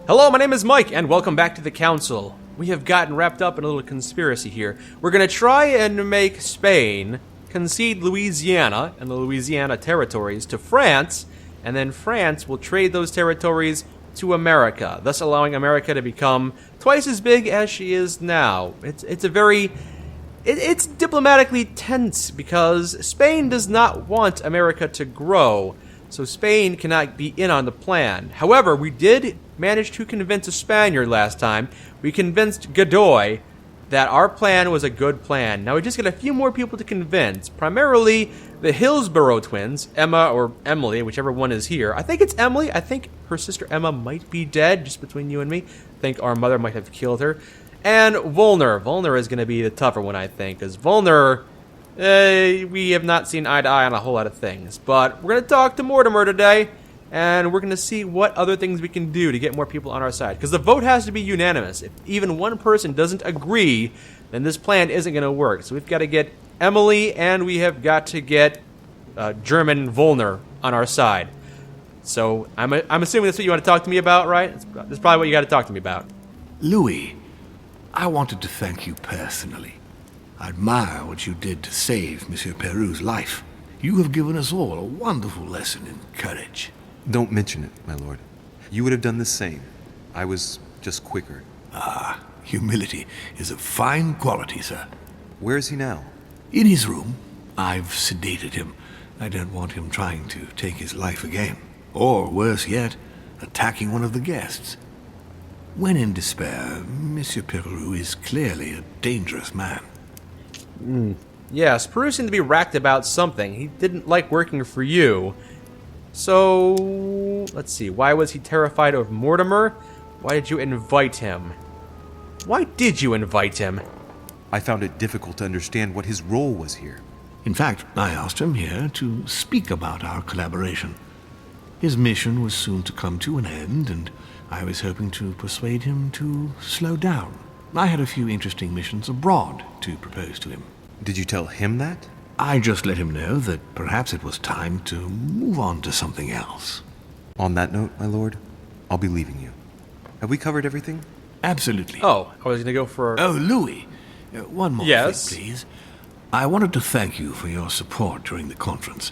Hello, my name is Mike, and welcome back to the Council. We have gotten wrapped up in a little conspiracy here. We're going to try and make Spain concede Louisiana and the Louisiana territories to France, and then France will trade those territories to America, thus allowing America to become twice as big as she is now. It's diplomatically tense because Spain does not want America to grow, so Spain cannot be in on the plan. However, we did manage to convince a Spaniard last time. We convinced Godoy that our plan was a good plan. Now we just got a few more people to convince, primarily the Hillsborough twins, Emma or Emily, whichever one is here. I think it's Emily. I think her sister Emma might be dead, just between you and me. I think our mother might have killed her. And Volner. Volner is going to be the tougher one, I think, because Volner, we have not seen eye to eye on a whole lot of things. But we're going to talk to Mortimer today, and we're going to see what other things we can do to get more people on our side. Because the vote has to be unanimous. If even one person doesn't agree, then this plan isn't going to work. So we've got to get Emily, and we have got to get German Volner on our side. So I'm assuming that's what you want to talk to me about, right? That's probably what you got to talk to me about. Louis, I wanted to thank you personally. I admire what you did to save Monsieur Peru's life. You have given us all a wonderful lesson in courage. Don't mention it, my lord. You would have done the same. I was just quicker. Ah, humility is a fine quality, sir. Where is he now? In his room. I've sedated him. I don't want him trying to take his life again. Or, worse yet, attacking one of the guests. When in despair, Monsieur Peru is clearly a dangerous man. Yes, Peru seemed to be racked about something. He didn't like working for you. So, let's see. Why was he terrified of Mortimer? Why did you invite him? Why did you invite him? I found it difficult to understand what his role was here. In fact, I asked him here to speak about our collaboration. His mission was soon to come to an end, and I was hoping to persuade him to slow down. I had a few interesting missions abroad to propose to him. Did you tell him that? I just let him know that perhaps it was time to move on to something else. On that note, my lord, I'll be leaving you. Have we covered everything? Absolutely. Oh, I was going to go for... Oh, Louis, one more Yes? thing, please. I wanted to thank you for your support during the conference.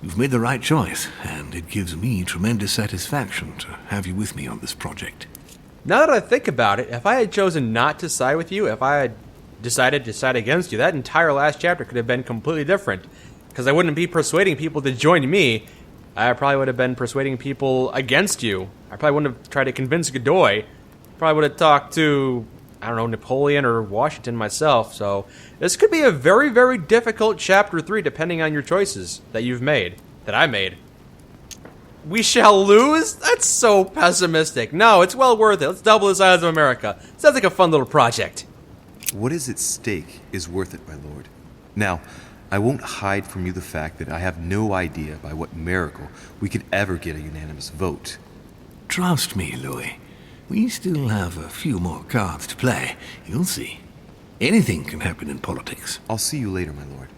You've made the right choice, and it gives me tremendous satisfaction to have you with me on this project. Now that I think about it, if I had chosen not to side with you, if I had decided to side against you, that entire last chapter could have been completely different. Because I wouldn't be persuading people to join me. I probably would have been persuading people against you. I probably wouldn't have tried to convince Godoy. Probably would have talked to, I don't know, Napoleon or Washington myself. So this could be a very, very difficult chapter 3, depending on your choices that you've made, that I made. We shall lose? That's so pessimistic. No, it's well worth it. Let's double the size of America. Sounds like a fun little project. What is at stake is worth it, my lord. Now, I won't hide from you the fact that I have no idea by what miracle we could ever get a unanimous vote. Trust me, Louis. We still have a few more cards to play. You'll see. Anything can happen in politics. I'll see you later, my lord.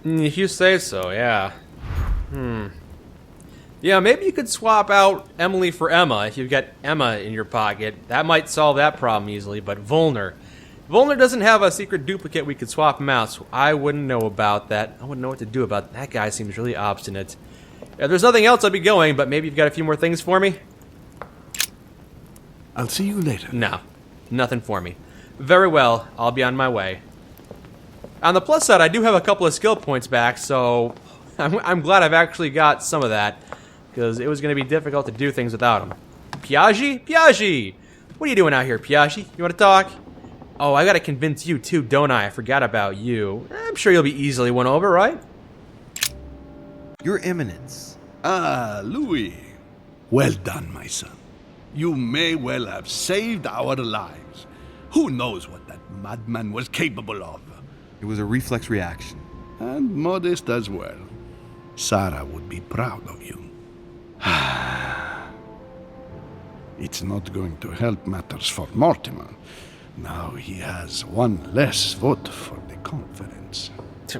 If you say so, yeah. Yeah, maybe you could swap out Emily for Emma if you've got Emma in your pocket. That might solve that problem easily, but Volner doesn't have a secret duplicate we could swap him out, so I wouldn't know about that. I wouldn't know what to do about that. That guy seems really obstinate. If there's nothing else, I'd be going, but maybe you've got a few more things for me? I'll see you later. No, nothing for me. Very well, I'll be on my way. On the plus side, I do have a couple of skill points back, so I'm glad I've actually got some of that, because it was going to be difficult to do things without them. Piaggi? Piaggi! What are you doing out here, Piaggi? You want to talk? Oh, I gotta convince you too, don't I? I forgot about you. I'm sure you'll be easily won over, right? Your Eminence. Ah, Louis. Well done, my son. You may well have saved our lives. Who knows what that madman was capable of? It was a reflex reaction. And modest as well. Sarah would be proud of you. It's not going to help matters for Mortimer. Now he has one less vote for the conference.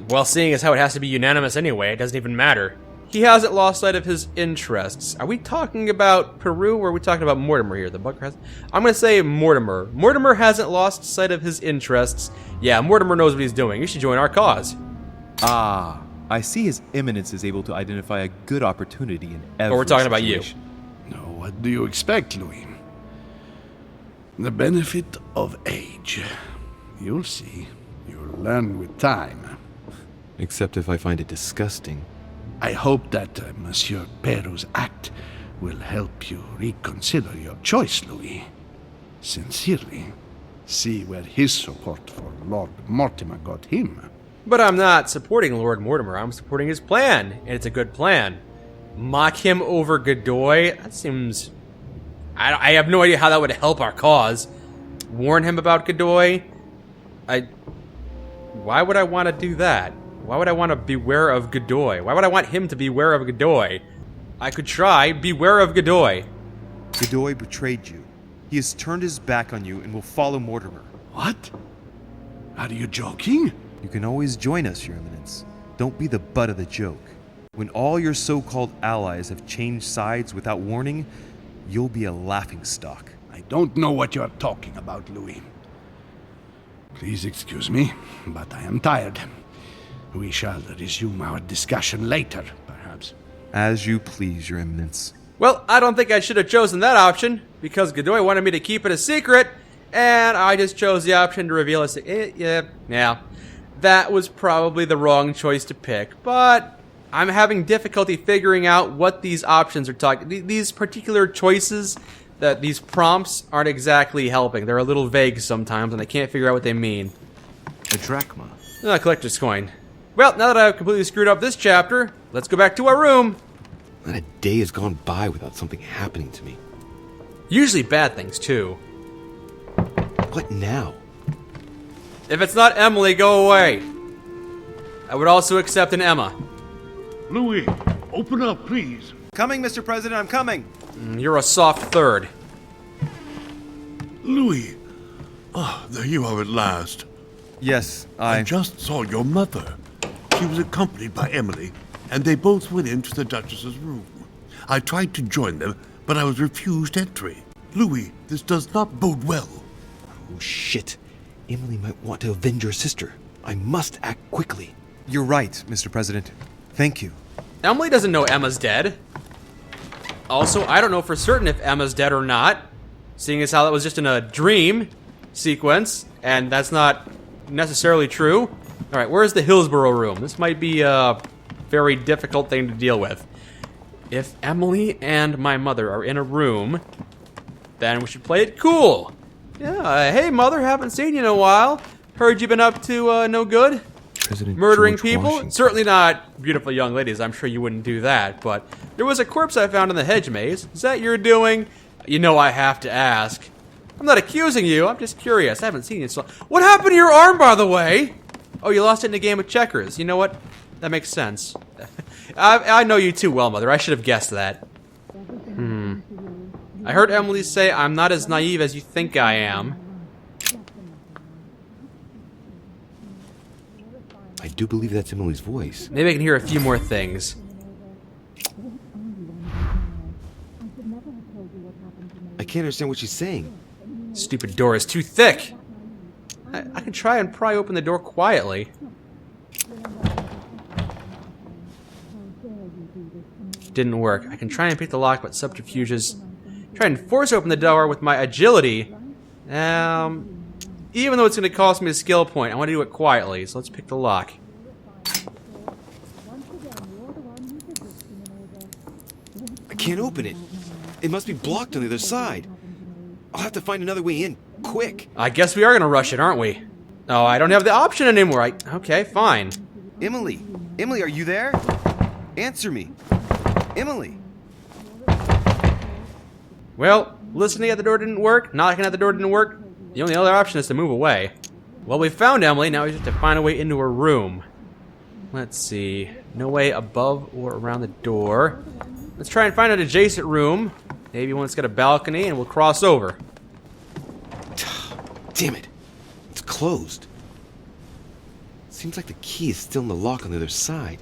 Well, seeing as how it has to be unanimous anyway, it doesn't even matter. He hasn't lost sight of his interests. Are we talking about Peru or are we talking about Mortimer here? The bunker has... I'm going to say Mortimer. Mortimer hasn't lost sight of his interests. Yeah, Mortimer knows what he's doing. You should join our cause. Ah, I see His Eminence is able to identify a good opportunity in every But we're talking about you. situation. No, what do you expect, Louis? The benefit of age. You'll see. You'll learn with time. Except if I find it disgusting. I hope that Monsieur Perro's act will help you reconsider your choice, Louis. Sincerely. See where his support for Lord Mortimer got him. But I'm not supporting Lord Mortimer. I'm supporting his plan, and it's a good plan. Mock him over Godoy? That seems... I have no idea how that would help our cause. Warn him about Godoy? Why would I want to do that? Why would I want to beware of Godoy? Why would I want him to beware of Godoy? I could try beware of Godoy. Godoy betrayed you. He has turned his back on you and will follow Mortimer. What? Are you joking? You can always join us, Your Eminence. Don't be the butt of the joke. When all your so-called allies have changed sides without warning, you'll be a laughingstock. I don't know what you're talking about, Louis. Please excuse me, but I am tired. We shall resume our discussion later, perhaps. As you please, Your Eminence. Well, I don't think I should have chosen that option, because Godoy wanted me to keep it a secret, and I just chose the option to reveal it. Yeah. That was probably the wrong choice to pick, but I'm having difficulty figuring out what these options are talking. These particular choices, that these prompts aren't exactly helping. They're a little vague sometimes, and I can't figure out what they mean. A drachma. A collector's coin. Well, now that I've completely screwed up this chapter, let's go back to our room. Not a day has gone by without something happening to me. Usually bad things, too. What now? If it's not Emily, go away. I would also accept an Emma. Louis, open up, please. Coming, Mr. President, I'm coming. You're a soft third. Louis. Ah, there you are at last. Yes, I just saw your mother. She was accompanied by Emily, and they both went into the Duchess's room. I tried to join them, but I was refused entry. Louis, this does not bode well. Oh, shit. Emily might want to avenge her sister. I must act quickly. You're right, Mr. President. Thank you. Emily doesn't know Emma's dead. Also, I don't know for certain if Emma's dead or not, seeing as how that was just in a dream sequence, and that's not necessarily true. Alright, where's the Hillsborough room? This might be a very difficult thing to deal with. If Emily and my mother are in a room, then we should play it cool. Yeah, hey mother, haven't seen you in a while. Heard you've been up to no good? President Murdering George people? Washington. Certainly not beautiful young ladies, I'm sure you wouldn't do that, but there was a corpse I found in the hedge maze. Is that your doing? You know I have to ask. I'm not accusing you, I'm just curious. I haven't seen you so... What happened to your arm, by the way? Oh, you lost it in a game of checkers. You know what? That makes sense. I know you too well, Mother. I should have guessed that. I heard Emily say I'm not as naive as you think I am. I do believe that's Emily's voice. Maybe I can hear a few more things. I can't understand what she's saying. Stupid door is too thick. I can try and pry open the door quietly. Didn't work. I can try and pick the lock, but subterfuges. Try and force open the door with my agility. Even though it's going to cost me a skill point, I want to do it quietly, so let's pick the lock. I can't open it. It must be blocked on the other side. I'll have to find another way in, quick. I guess we are going to rush it, aren't we? Oh, I don't have the option anymore. Okay, fine. Emily! Emily, are you there? Answer me. Emily! Well, listening at the door didn't work, knocking at the door didn't work. The only other option is to move away. Well, we found Emily, now we just have to find a way into her room. Let's see. No way above or around the door. Let's try and find an adjacent room. Maybe one that's got a balcony and we'll cross over. Damn it. It's closed. Seems like the key is still in the lock on the other side.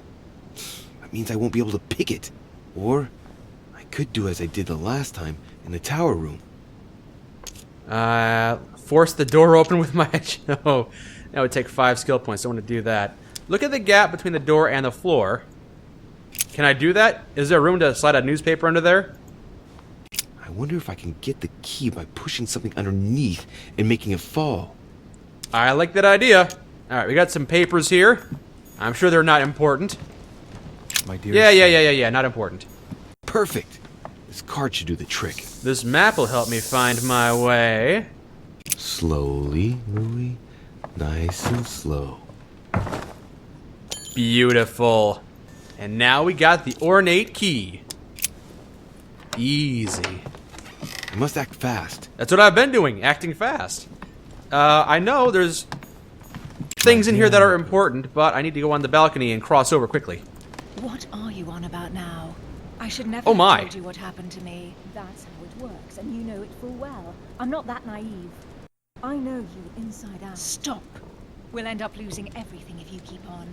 I that means I won't be able to pick it. Or I could do as I did the last time in the tower room. Force the door open with my... No, that would take 5 skill points. I don't want to do that. Look at the gap between the door and the floor. Can I do that? Is there room to slide a newspaper under there? I wonder if I can get the key by pushing something underneath and making it fall. I like that idea. Alright, we got some papers here. I'm sure they're not important. My dear. Yeah, not important. Perfect. This card should do the trick. This map will help me find my way. Slowly, Louis. Nice and slow. Beautiful. And now we got the ornate key. Easy. I must act fast. That's what I've been doing, acting fast. I know there's things in here that are important, but I need to go on the balcony and cross over quickly. What are you on about now? I should never Oh have my. told you what happened to me. That's how it works, and you know it full well. I'm not that naive. I know you inside out. Stop. We'll end up losing everything if you keep on.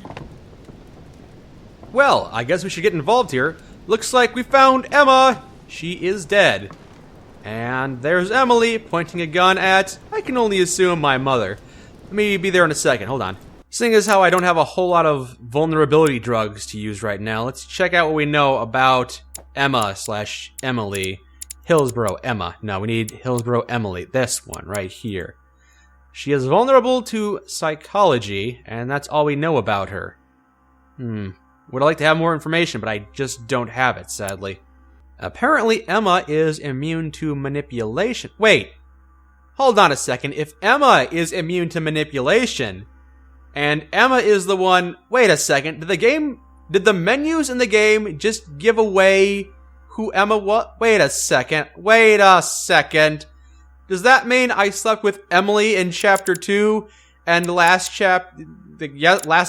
Well, I guess we should get involved here. Looks like we found Emma. She is dead. And there's Emily pointing a gun at, I can only assume, my mother. Let me be there in a second. Hold on. Seeing as how I don't have a whole lot of vulnerability drugs to use right now, let's check out what we know about Emma/Emily. Hillsborough Emma. No, we need Hillsborough Emily. This one right here. She is vulnerable to psychology, and that's all we know about her. Would I like to have more information, but I just don't have it, sadly. Apparently, Emma is immune to manipulation. Wait. Hold on a second. If Emma is immune to manipulation, and Emma is the one... Wait a second. Did the menus in the game just give away who Emma was? Wait a second. Does that mean I slept with Emily in Chapter 2, and the last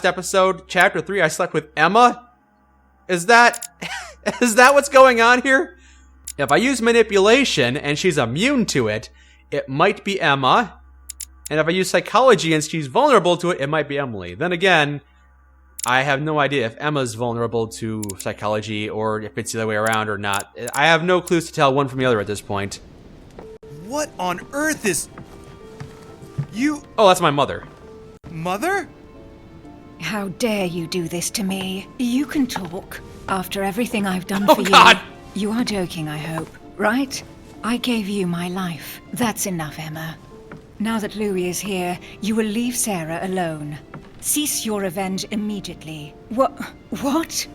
episode, Chapter 3, I slept with Emma? Is that what's going on here? If I use manipulation and she's immune to it, it might be Emma. And if I use psychology and she's vulnerable to it, it might be Emily. Then again, I have no idea if Emma's vulnerable to psychology or if it's the other way around or not. I have no clues to tell one from the other at this point. What on earth is... You... Oh, that's my mother. Mother? How dare you do this to me? You can talk after everything I've done Oh, for God. you. You are joking, I hope, right? I gave you my life. That's enough, Emma. Now that Louis is here, you will leave Sarah alone. Cease your revenge immediately. What?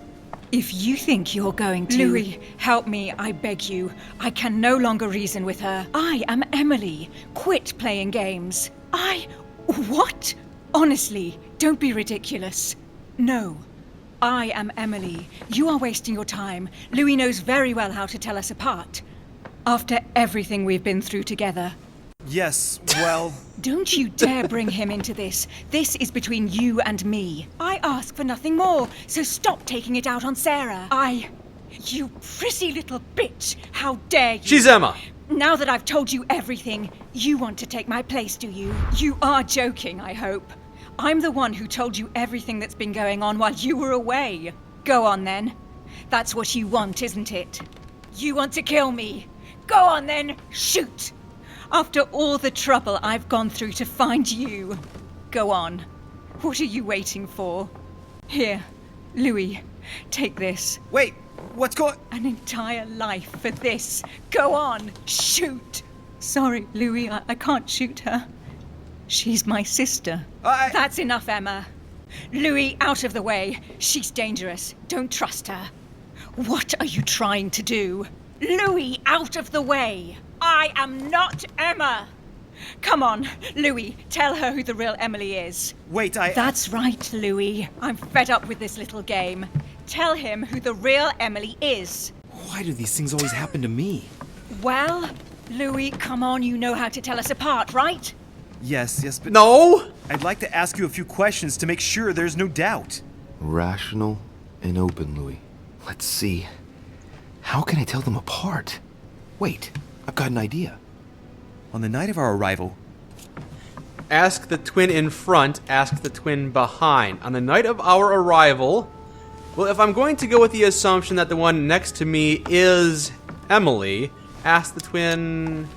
If you think you're going to... Louis, help me, I beg you. I can no longer reason with her. I am Emily. Quit playing games. What? Honestly, don't be ridiculous. No. I am Emily. You are wasting your time. Louis knows very well how to tell us apart. After everything we've been through together. Yes, well... Don't you dare bring him into this. This is between you and me. I ask for nothing more, so stop taking it out on Sarah. You prissy little bitch. How dare you? She's Emma. Now that I've told you everything, you want to take my place, do you? You are joking, I hope. I'm the one who told you everything that's been going on while you were away. Go on then. That's what you want, isn't it? You want to kill me. Go on then, shoot. After all the trouble I've gone through to find you. Go on. What are you waiting for? Here, Louis, take this. Wait, what's going... An entire life for this. Go on, shoot. Sorry, Louis, I can't shoot her. She's my sister. That's enough, Emma. Louis, out of the way. She's dangerous. Don't trust her. What are you trying to do? Louis, out of the way. I am not Emma. Come on, Louis, tell her who the real Emily is. Wait, That's right, Louis. I'm fed up with this little game. Tell him who the real Emily is. Why do these things always happen to me? Well, Louis, come on, you know how to tell us apart, right? Yes, but... No! I'd like to ask you a few questions to make sure there's no doubt. Rational and open, Louis. Let's see. How can I tell them apart? Wait, I've got an idea. On the night of our arrival... Ask the twin in front, ask the twin behind. On the night of our arrival, Well, if I'm going to go with the assumption that the one next to me is Emily, ask the twin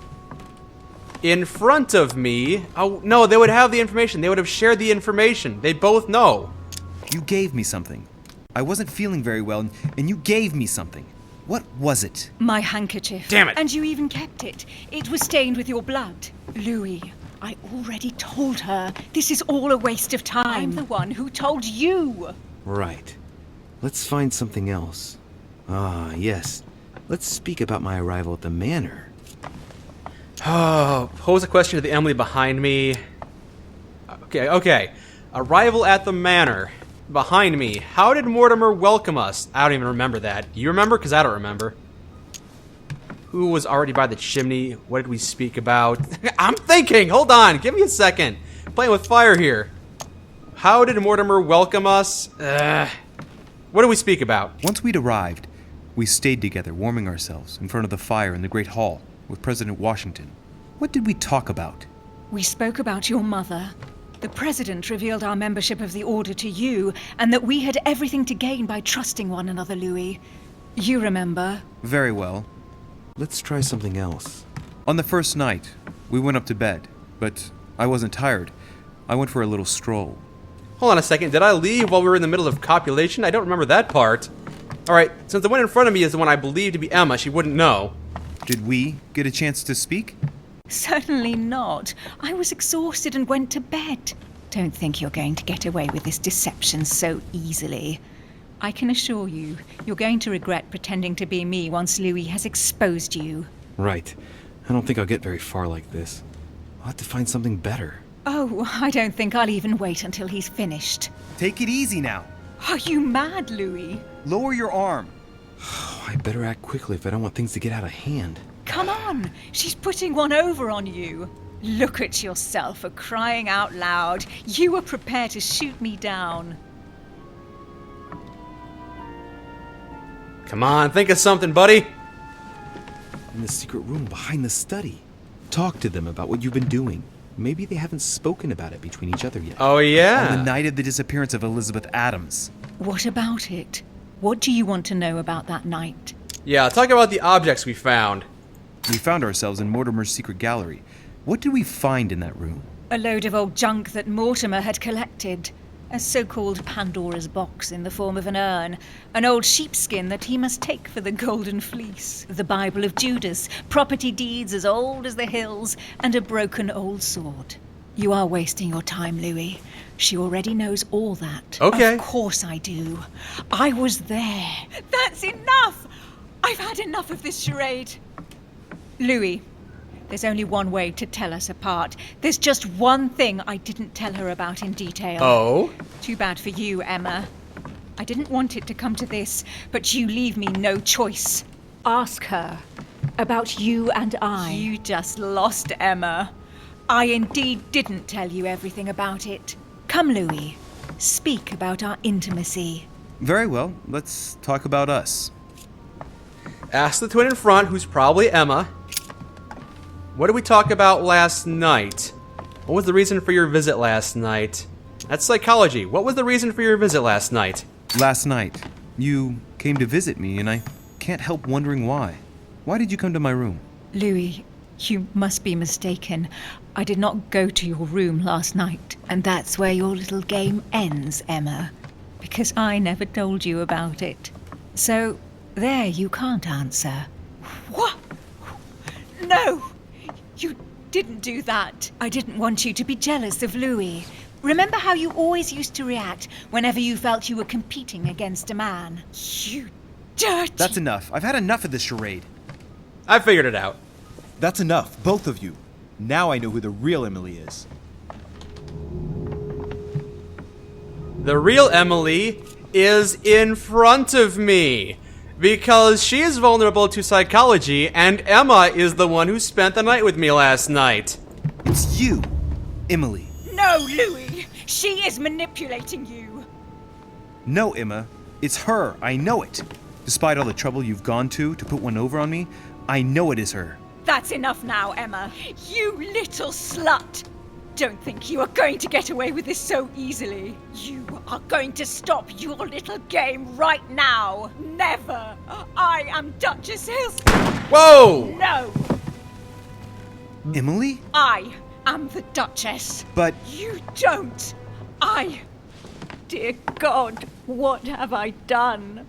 in front of me. Oh, no, they would have the information. They would have shared the information. They both know. You gave me something. I wasn't feeling very well, and you gave me something. What was it? My handkerchief. Damn it. And you even kept it. It was stained with your blood. Louis, I already told her. This is all a waste of time. I'm the one who told you. Right. Let's find something else. Ah, yes. Let's speak about my arrival at the manor. Oh, pose a question to the Emily behind me. Okay. Arrival at the manor. Behind me. How did Mortimer welcome us? I don't even remember that. Do you remember? Because I don't remember. Who was already by the chimney? What did we speak about? I'm thinking! Hold on! Give me a second. Playing with fire here. How did Mortimer welcome us? What did we speak about? Once we'd arrived, we stayed together, warming ourselves in front of the fire in the Great Hall with President Washington. What did we talk about? We spoke about your mother. The President revealed our membership of the Order to you, and that we had everything to gain by trusting one another, Louis. You remember? Very well. Let's try something else. On the first night, we went up to bed, but I wasn't tired. I went for a little stroll. Hold on a second. Did I leave while we were in the middle of copulation? I don't remember that part. Alright, since the one in front of me is the one I believe to be Emma, she wouldn't know. Did we get a chance to speak? Certainly not. I was exhausted and went to bed. Don't think you're going to get away with this deception so easily. I can assure you, you're going to regret pretending to be me once Louis has exposed you. Right. I don't think I'll get very far like this. I'll have to find something better. Oh, I don't think I'll even wait until he's finished. Take it easy now. Are you mad, Louis? Lower your arm. I better act quickly if I don't want things to get out of hand. Come on, she's putting one over on you. Look at yourself for crying out loud. You were prepared to shoot me down. Come on, think of something, buddy. In the secret room behind the study. Talk to them about what you've been doing. Maybe they haven't spoken about it between each other yet. Oh, yeah. On the night of the disappearance of Elizabeth Adams. What about it? What do you want to know about that night? Yeah, talk about the objects we found. We found ourselves in Mortimer's secret gallery. What did we find in that room? A load of old junk that Mortimer had collected. A so-called Pandora's box in the form of an urn. An old sheepskin that he must take for the Golden Fleece. The Bible of Judas. Property deeds as old as the hills. And a broken old sword. You are wasting your time, Louis. She already knows all that. Okay. Of course I do. I was there. That's enough! I've had enough of this charade. Louis, there's only one way to tell us apart. There's just one thing I didn't tell her about in detail. Oh? Too bad for you, Emma. I didn't want it to come to this, but you leave me no choice. Ask her about you and I. You just lost, Emma. I indeed didn't tell you everything about it. Come, Louis. Speak about our intimacy. Very well, let's talk about us. Ask the twin in front, who's probably Emma. What did we talk about last night? What was the reason for your visit last night? That's psychology. What was the reason for your visit last night? Last night, you came to visit me, and I can't help wondering why. Why did you come to my room? Louis, you must be mistaken. I did not go to your room last night, and that's where your little game ends, Emma. Because I never told you about it. So, there you can't answer. What? No! You didn't do that. I didn't want you to be jealous of Louis. Remember how you always used to react whenever you felt you were competing against a man? You dirty... That's enough. I've had enough of this charade. I figured it out. That's enough, both of you. Now I know who the real Emily is. The real Emily is in front of me. Because she is vulnerable to psychology, and Emma is the one who spent the night with me last night. It's you, Emily. No, Louis! She is manipulating you! No, Emma. It's her. I know it. Despite all the trouble you've gone to put one over on me, I know it is her. That's enough now, Emma. You little slut! don't think you are going to get away with this so easily. You are going to stop your little game right now. Never. I am Duchess Hills. Whoa! No, Emily? I am the Duchess. But You don't. Dear God, what have I done?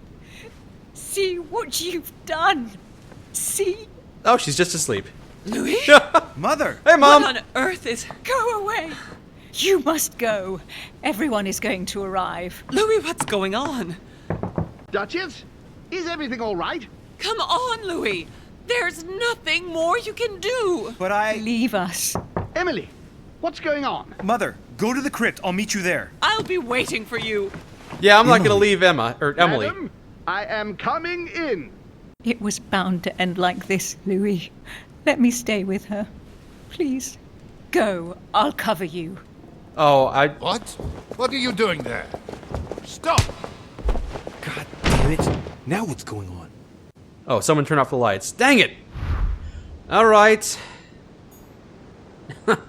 See what you've done. See? Oh, she's just asleep. Louis? Mother! Hey, Mom! What on earth is... Go away. You must go. Everyone is going to arrive. Louis, what's going on? Duchess, is everything all right? Come on, Louis. There's nothing more you can do. But I... Leave us. Emily, what's going on? Mother, go to the crypt. I'll meet you there. I'll be waiting for you. Yeah, I'm not gonna leave Emily. Madam, I am coming in. It was bound to end like this, Louis. Let me stay with her. Please. Go. I'll cover you. Oh, What? What are you doing there? Stop! God damn it. Now what's going on? Oh, someone turned off the lights. Dang it! Alright.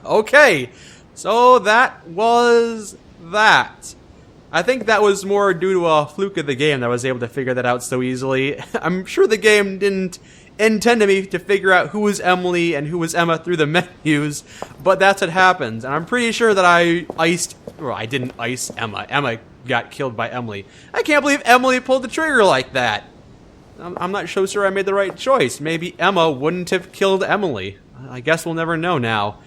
Okay. So that was that. I think that was more due to a fluke of the game that I was able to figure that out so easily. I'm sure the game didn't intend me to figure out who was Emily and who was Emma through the menus, but that's what happens. And I'm pretty sure that I didn't ice Emma. Emma got killed by Emily. I can't believe Emily pulled the trigger like that. I'm not so sure I made the right choice. Maybe Emma wouldn't have killed Emily. I guess we'll never know now.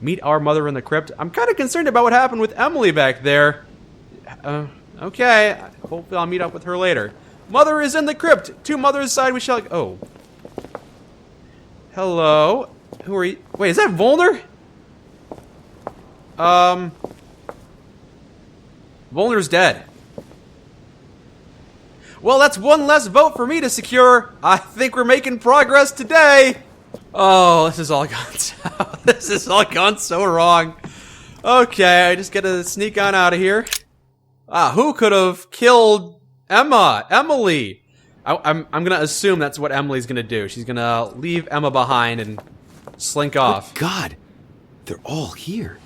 Meet our mother in the crypt. I'm kind of concerned about what happened with Emily back there. Okay. Hopefully I'll meet up with her later. Mother is in the crypt. To mother's side we shall... Oh. Hello. Who are you? Wait, is that Volner? Volner's dead. Well, that's one less vote for me to secure. I think we're making progress today. Oh, this has all gone south. This has all gone so wrong. Okay, I just gotta sneak on out of here. Who could have killed Emily? I'm gonna assume that's what Emily's gonna do. She's gonna leave Emma behind and slink off. God, they're all here.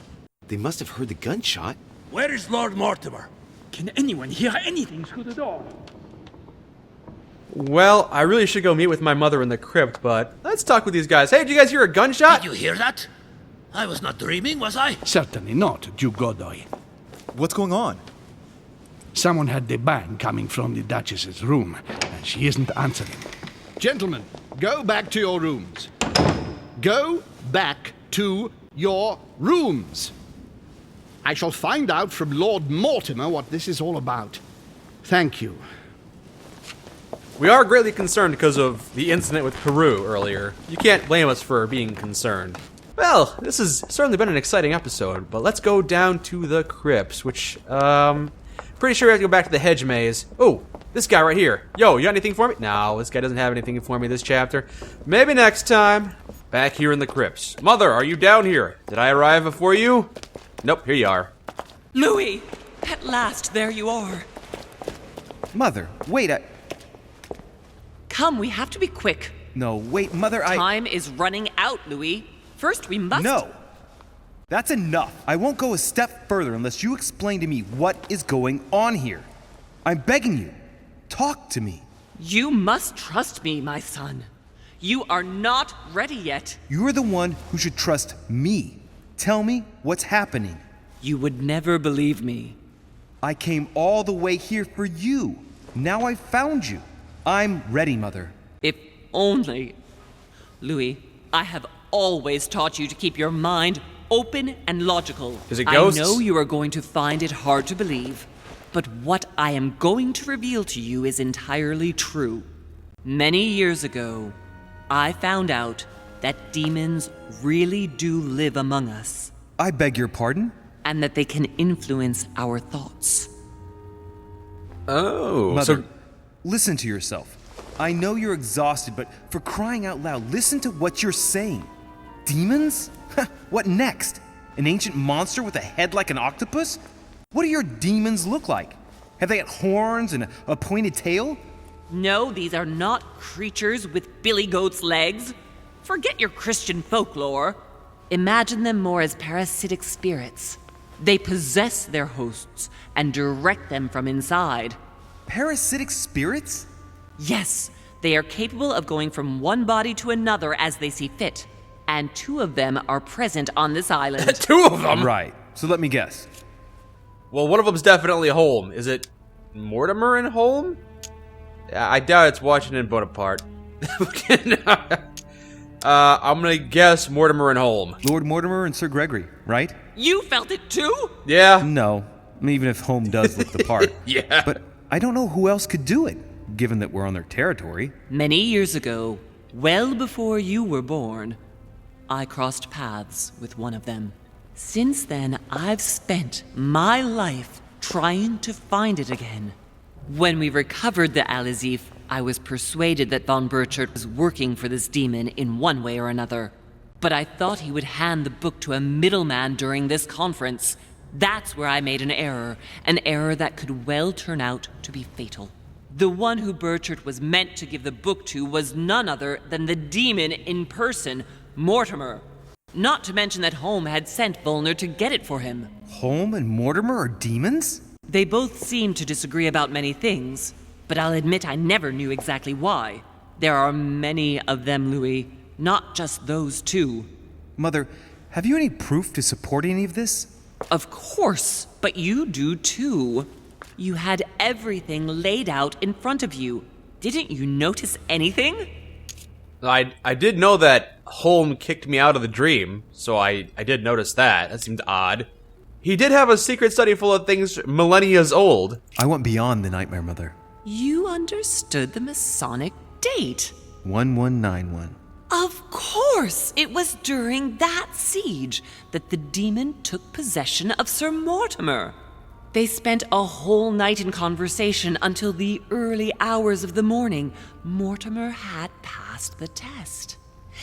They must have heard the gunshot. Where is Lord Mortimer? Can anyone hear anything through the door? Well, I really should go meet with my mother in the crypt, but let's talk with these guys. Hey, did you guys hear a gunshot? Did you hear that? I was not dreaming, was I? Certainly not, Duke Godoy. What's going on? Someone had the bang coming from the Duchess's room, and she isn't answering. Gentlemen, go back to your rooms. Go back to your rooms. I shall find out from Lord Mortimer what this is all about. Thank you. We are greatly concerned because of the incident with Peru earlier. You can't blame us for being concerned. Well, this has certainly been an exciting episode, but let's go down to the crypts, which, pretty sure we have to go back to the hedge maze. Oh, this guy right here. Yo, you got anything for me? No, this guy doesn't have anything for me this chapter. Maybe next time. Back here in the crypts. Mother, are you down here? Did I arrive before you? Nope, here you are. Louis, at last, there you are. Mother, wait, Come, we have to be quick. No, wait, Mother, Time is running out, Louis. First, we must... No! That's enough. I won't go a step further unless you explain to me what is going on here. I'm begging you. Talk to me. You must trust me, my son. You are not ready yet. You're the one who should trust me. Tell me what's happening. You would never believe me. I came all the way here for you. Now I've found you. I'm ready, Mother. If only... Louis, I have always taught you to keep your mind open and logical. Is it ghosts? I know you are going to find it hard to believe, but what I am going to reveal to you is entirely true. Many years ago, I found out that demons really do live among us. I beg your pardon? And that they can influence our thoughts. Oh, Mother, listen to yourself. I know you're exhausted, but for crying out loud, listen to what you're saying. Demons? What next? An ancient monster with a head like an octopus? What do your demons look like? Have they got horns and a pointed tail? No, these are not creatures with billy goat's legs. Forget your Christian folklore. Imagine them more as parasitic spirits. They possess their hosts and direct them from inside. Parasitic spirits? Yes, they are capable of going from one body to another as they see fit. And 2 of them are present on this island. 2 of them? Right. So let me guess. Well, one of them's definitely Holm. Is it Mortimer and Holm? I doubt it's Washington Bonaparte. I'm gonna guess Mortimer and Holm. Lord Mortimer and Sir Gregory, right? You felt it too? Yeah. No. Even if Holm does look the part. Yeah. But I don't know who else could do it, given that we're on their territory. Many years ago, well before you were born, I crossed paths with one of them. Since then, I've spent my life trying to find it again. When we recovered the Alizif, I was persuaded that von Burchard was working for this demon in one way or another. But I thought he would hand the book to a middleman during this conference. That's where I made an error that could well turn out to be fatal. The one who Burchard was meant to give the book to was none other than the demon in person, Mortimer. Not to mention that Holm had sent Volner to get it for him. Holm and Mortimer are demons? They both seem to disagree about many things, but I'll admit I never knew exactly why. There are many of them, Louis, not just those 2. Mother, have you any proof to support any of this? Of course, but you do too. You had everything laid out in front of you. Didn't you notice anything? I did know that Holm kicked me out of the dream, so I did notice that. That seemed odd. He did have a secret study full of things millennia old. I went beyond the nightmare, Mother. You understood the Masonic date. 1191. Of course! It was during that siege that the demon took possession of Sir Mortimer. They spent a whole night in conversation until the early hours of the morning. Mortimer had passed the test.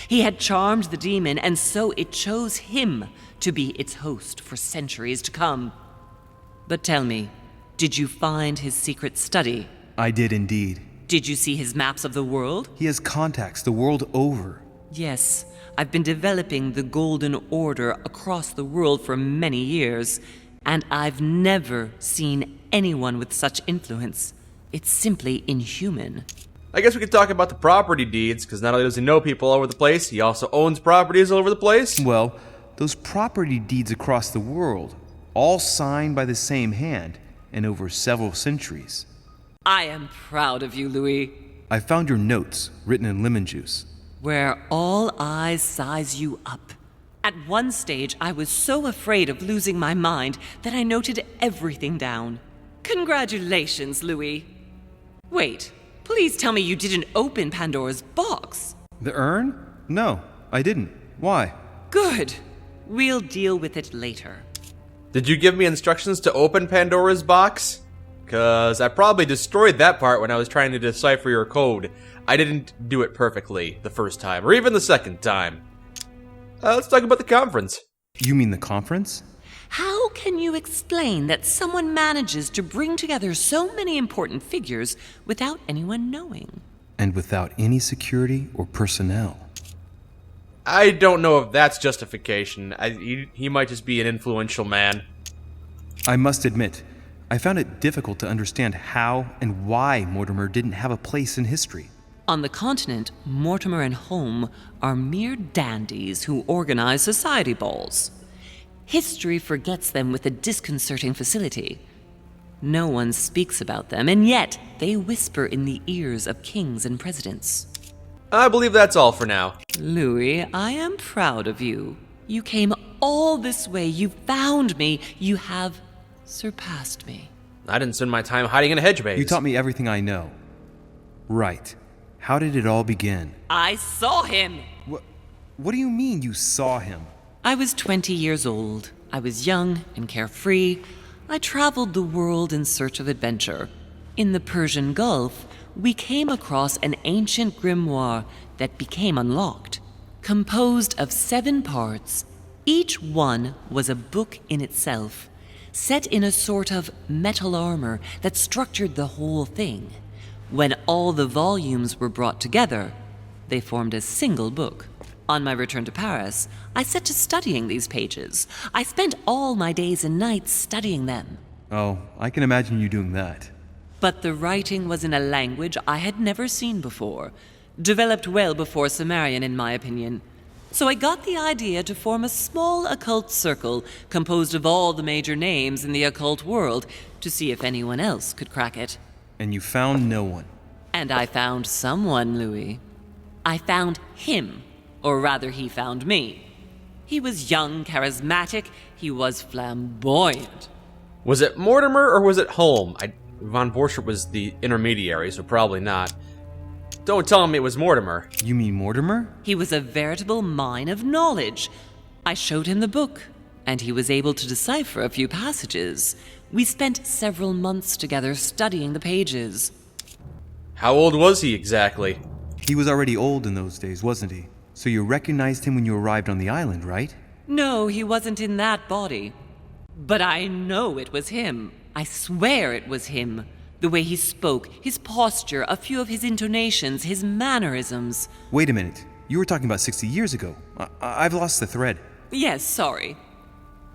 He had charmed the demon, and so it chose him to be its host for centuries to come. But tell me, did you find his secret study? I did indeed. Did you see his maps of the world? He has contacts the world over. Yes, I've been developing the Golden Order across the world for many years, and I've never seen anyone with such influence. It's simply inhuman. I guess we could talk about the property deeds, because not only does he know people all over the place, he also owns properties all over the place. Well, those property deeds across the world, all signed by the same hand, and over several centuries. I am proud of you, Louis. I found your notes, written in lemon juice. Where all eyes size you up. At one stage, I was so afraid of losing my mind that I noted everything down. Congratulations, Louis. Wait, please tell me you didn't open Pandora's box. The urn? No, I didn't. Why? Good. We'll deal with it later. Did you give me instructions to open Pandora's box? Because I probably destroyed that part when I was trying to decipher your code. I didn't do it perfectly the first time, or even the second time. Let's talk about the conference. You mean the conference? How can you explain that someone manages to bring together so many important figures without anyone knowing? And without any security or personnel. I don't know if that's justification. He might just be an influential man. I must admit, I found it difficult to understand how and why Mortimer didn't have a place in history. On the continent, Mortimer and Holm are mere dandies who organize society balls. History forgets them with a disconcerting facility. No one speaks about them, and yet they whisper in the ears of kings and presidents. I believe that's all for now. Louis, I am proud of you. You came all this way. You found me. You have surpassed me. I didn't spend my time hiding in a hedge maze. You taught me everything I know. Right. How did it all begin? I saw him! What do you mean you saw him? I was 20 years old. I was young and carefree. I traveled the world in search of adventure. In the Persian Gulf, we came across an ancient grimoire that became unlocked. Composed of 7 parts, each one was a book in itself, set in a sort of metal armor that structured the whole thing. When all the volumes were brought together, they formed a single book. On my return to Paris, I set to studying these pages. I spent all my days and nights studying them. Oh, I can imagine you doing that. But the writing was in a language I had never seen before, developed well before Sumerian, in my opinion. So I got the idea to form a small occult circle composed of all the major names in the occult world to see if anyone else could crack it. And you found no one. And I found someone, Louis. I found him, or rather he found me. He was young, charismatic, he was flamboyant. Was it Mortimer or was it Holm? Von Borchardt was the intermediary, so probably not. Don't tell him it was Mortimer. You mean Mortimer? He was a veritable mine of knowledge. I showed him the book, and he was able to decipher a few passages. We spent several months together studying the pages. How old was he exactly? He was already old in those days, wasn't he? So you recognized him when you arrived on the island, right? No, he wasn't in that body. But I know it was him. I swear it was him. The way he spoke, his posture, a few of his intonations, his mannerisms. Wait a minute. You were talking about 60 years ago. I've lost the thread. Yes, sorry.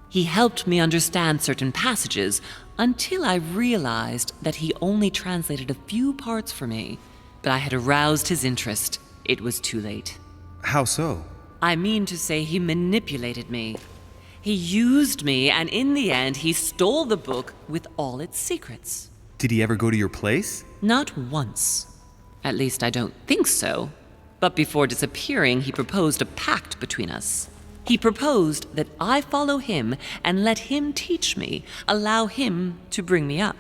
He helped me understand certain passages until I realized that he only translated a few parts for me. But I had aroused his interest. It was too late. How so? I mean to say he manipulated me. He used me, and in the end, he stole the book with all its secrets. Did he ever go to your place? Not once. At least I don't think so. But before disappearing, he proposed a pact between us. He proposed that I follow him and let him teach me, allow him to bring me up.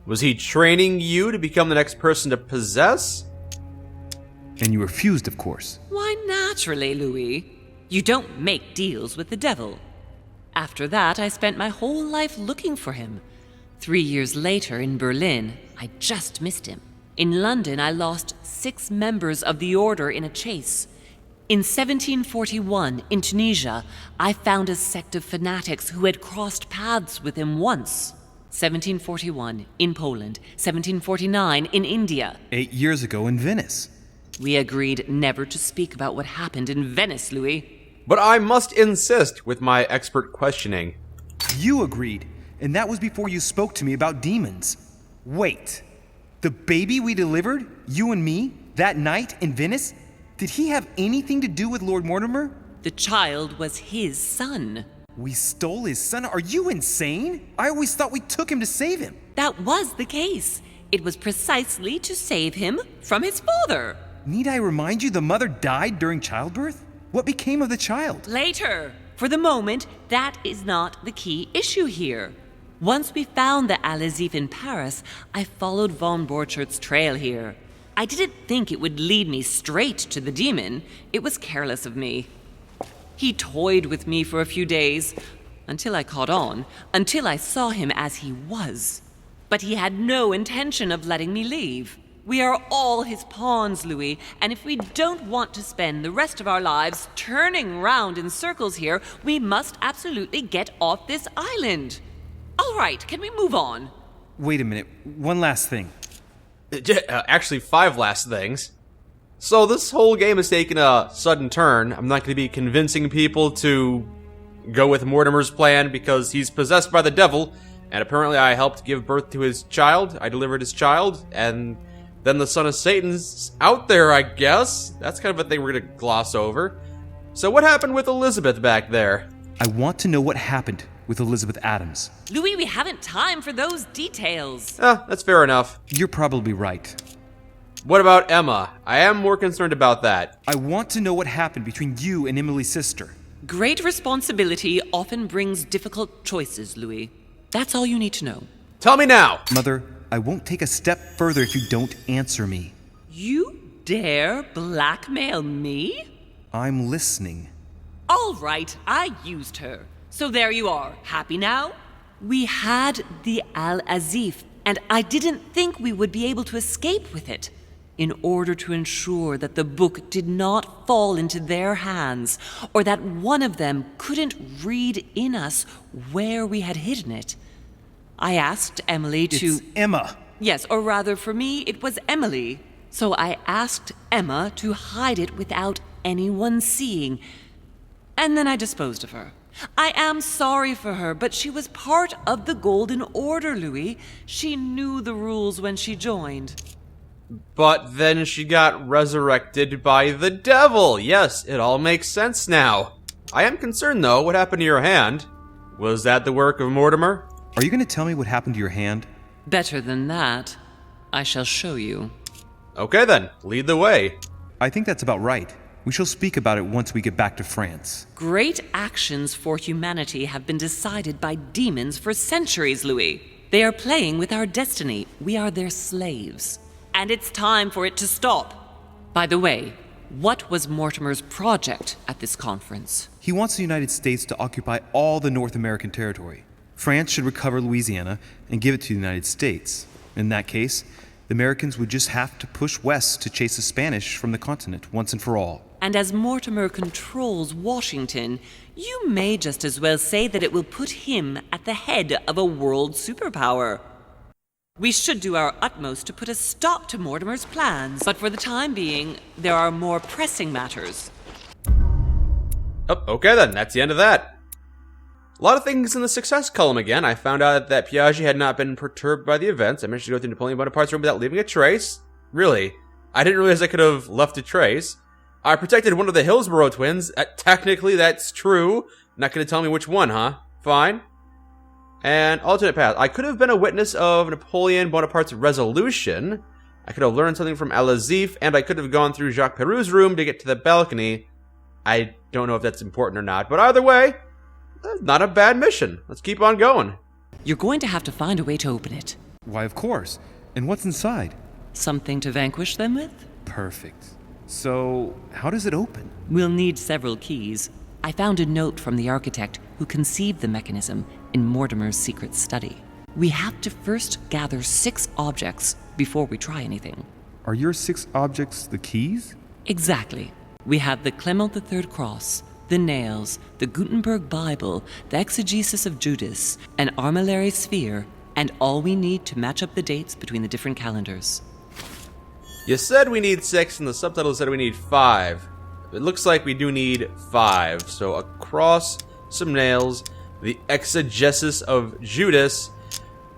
Was he training you to become the next person to possess? And you refused, of course. Why, naturally, Louis. You don't make deals with the devil. After that, I spent my whole life looking for him. 3 years later, in Berlin, I just missed him. In London, I lost 6 members of the order in a chase. In 1741, in Tunisia, I found a sect of fanatics who had crossed paths with him once. 1741, in Poland. 1749, in India. 8 years ago in Venice. We agreed never to speak about what happened in Venice, Louis. But I must insist with my expert questioning. You agreed, and that was before you spoke to me about demons. Wait, the baby we delivered, you and me, that night in Venice, did he have anything to do with Lord Mortimer? The child was his son. We stole his son? Are you insane? I always thought we took him to save him. That was the case. It was precisely to save him from his father. Need I remind you the mother died during childbirth? What became of the child? Later. For the moment, that is not the key issue here. Once we found the Al-Azif in Paris, I followed von Borchardt's trail here. I didn't think it would lead me straight to the demon. It was careless of me. He toyed with me for a few days, until I caught on, until I saw him as he was. But he had no intention of letting me leave. We are all his pawns, Louis, and if we don't want to spend the rest of our lives turning round in circles here, we must absolutely get off this island. All right, can we move on? Wait a minute, one last thing. Actually, 5 last things. So this whole game has taken a sudden turn. I'm not going to be convincing people to go with Mortimer's plan because he's possessed by the devil, and apparently I helped give birth to his child. I delivered his child, and then the son of Satan's out there, I guess. That's kind of a thing we're going to gloss over. So what happened with Elizabeth back there? I want to know what happened with Elizabeth Adams. Louis, we haven't time for those details. That's fair enough. You're probably right. What about Emma? I am more concerned about that. I want to know what happened between you and Emily's sister. Great responsibility often brings difficult choices, Louis. That's all you need to know. Tell me now! Mother, I won't take a step further if you don't answer me. You dare blackmail me? I'm listening. All right, I used her. So there you are. Happy now? We had the Al-Azif, and I didn't think we would be able to escape with it. In order to ensure that the book did not fall into their hands, or that one of them couldn't read in us where we had hidden it, I asked Emily to... It's Emma. Yes, or rather for me, it was Emily. So I asked Emma to hide it without anyone seeing. And then I disposed of her. I am sorry for her, but she was part of the Golden Order, Louis. She knew the rules when she joined. But then she got resurrected by the devil. Yes, it all makes sense now. I am concerned, though. What happened to your hand? Was that the work of Mortimer? Are you going to tell me what happened to your hand? Better than that. I shall show you. Okay then, lead the way. I think that's about right. We shall speak about it once we get back to France. Great actions for humanity have been decided by demons for centuries, Louis. They are playing with our destiny. We are their slaves. And it's time for it to stop. By the way, what was Mortimer's project at this conference? He wants the United States to occupy all the North American territory. France should recover Louisiana and give it to the United States. In that case, the Americans would just have to push west to chase the Spanish from the continent once and for all. And as Mortimer controls Washington, you may just as well say that it will put him at the head of a world superpower. We should do our utmost to put a stop to Mortimer's plans, but for the time being, there are more pressing matters. Oh, okay then, that's the end of that. A lot of things in the success column again. I found out that Piaget had not been perturbed by the events. I managed to go through Napoleon Bonaparte's room without leaving a trace. Really? I didn't realize I could have left a trace. I protected one of the Hillsborough twins. Technically, that's true. Not gonna tell me which one, huh? Fine. And alternate path. I could have been a witness of Napoleon Bonaparte's resolution. I could have learned something from Al-Azif, and I could have gone through Jacques Perou's room to get to the balcony. I don't know if that's important or not, but either way, not a bad mission. Let's keep on going. You're going to have to find a way to open it. Why, of course. And what's inside? Something to vanquish them with? Perfect. So, how does it open? We'll need several keys. I found a note from the architect who conceived the mechanism in Mortimer's secret study. We have to first gather 6 objects before we try anything. Are your 6 objects the keys? Exactly. We have the Clement III cross, the nails, the Gutenberg Bible, the exegesis of Judas, an armillary sphere, and all we need to match up the dates between the different calendars. You said we need 6, and the subtitle said we need 5. It looks like we do need 5. So a cross, some nails, the exegesis of Judas.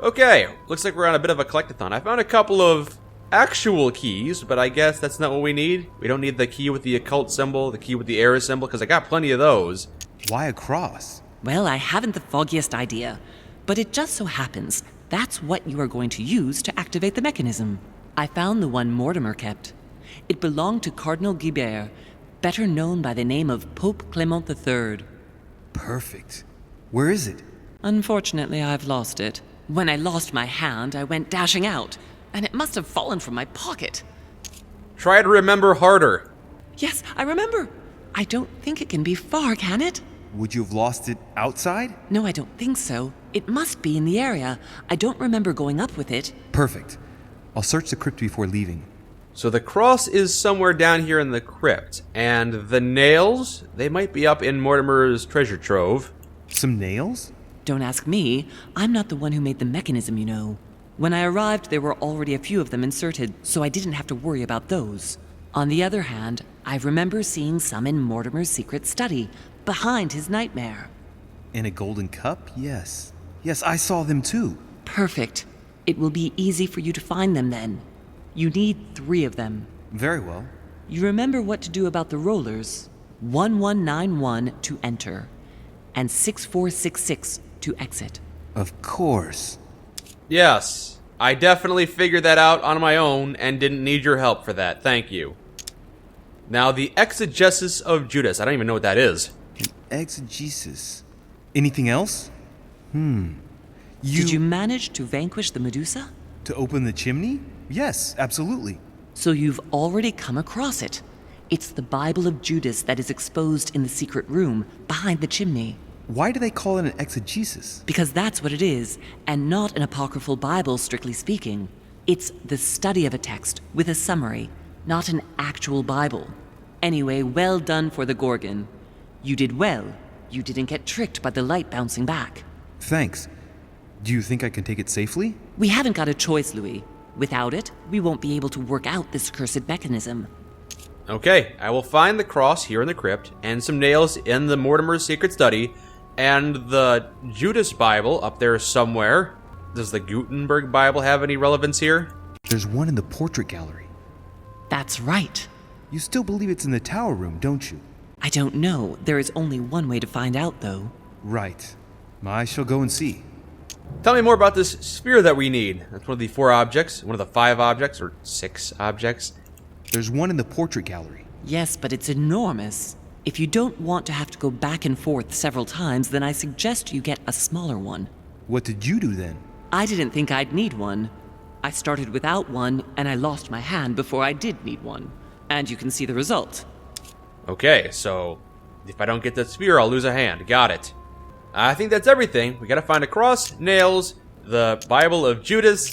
Okay, looks like we're on a bit of a collectathon. I found a couple of actual keys, but I guess that's not what we need. We don't need the key with the occult symbol, the key with the error symbol, because I got plenty of those. Why a cross? Well, I haven't the foggiest idea, but it just so happens that's what you are going to use to activate the mechanism. I found the one Mortimer kept. It belonged to Cardinal Guibert, better known by the name of Pope Clement III. Perfect. Where is it? Unfortunately, I've lost it. When I lost my hand, I went dashing out, and it must have fallen from my pocket. Try to remember harder. Yes, I remember. I don't think it can be far, can it? Would you have lost it outside? No, I don't think so. It must be in the area. I don't remember going up with it. Perfect. I'll search the crypt before leaving. So the cross is somewhere down here in the crypt, and the nails, they might be up in Mortimer's treasure trove. Some nails? Don't ask me. I'm not the one who made the mechanism, you know. When I arrived, there were already a few of them inserted, so I didn't have to worry about those. On the other hand, I remember seeing some in Mortimer's secret study, behind his nightmare. In a golden cup? Yes. Yes, I saw them too. Perfect. It will be easy for you to find them then. You need 3 of them. Very well. You remember what to do about the rollers. 1191 to enter, and 6466 to exit. Of course. Yes, I definitely figured that out on my own and didn't need your help for that. Thank you. Now, the exegesis of Judas. I don't even know what that is. Exegesis. Anything else? Did you manage to vanquish the Medusa? To open the chimney? Yes, absolutely. So you've already come across it. It's the Bible of Judas that is exposed in the secret room behind the chimney. Why do they call it an exegesis? Because that's what it is, and not an apocryphal Bible, strictly speaking. It's the study of a text with a summary, not an actual Bible. Anyway, well done for the Gorgon. You did well. You didn't get tricked by the light bouncing back. Thanks. Do you think I can take it safely? We haven't got a choice, Louis. Without it, we won't be able to work out this cursed mechanism. Okay, I will find the cross here in the crypt, and some nails in the Mortimer's secret study, and the Judas Bible up there somewhere. Does the Gutenberg Bible have any relevance here? There's one in the portrait gallery. That's right. You still believe it's in the tower room, don't you? I don't know. There is only one way to find out, though. Right. I shall go and see. Tell me more about this sphere that we need. That's one of the 4 objects, one of the 5 objects, or 6 objects. There's one in the portrait gallery. Yes, but it's enormous. If you don't want to have to go back and forth several times, then I suggest you get a smaller one. What did you do then? I didn't think I'd need one. I started without one, and I lost my hand before I did need one. And you can see the result. Okay, so if I don't get the sphere, I'll lose a hand. Got it. I think that's everything. We gotta find a cross, nails, the Bible of Judas,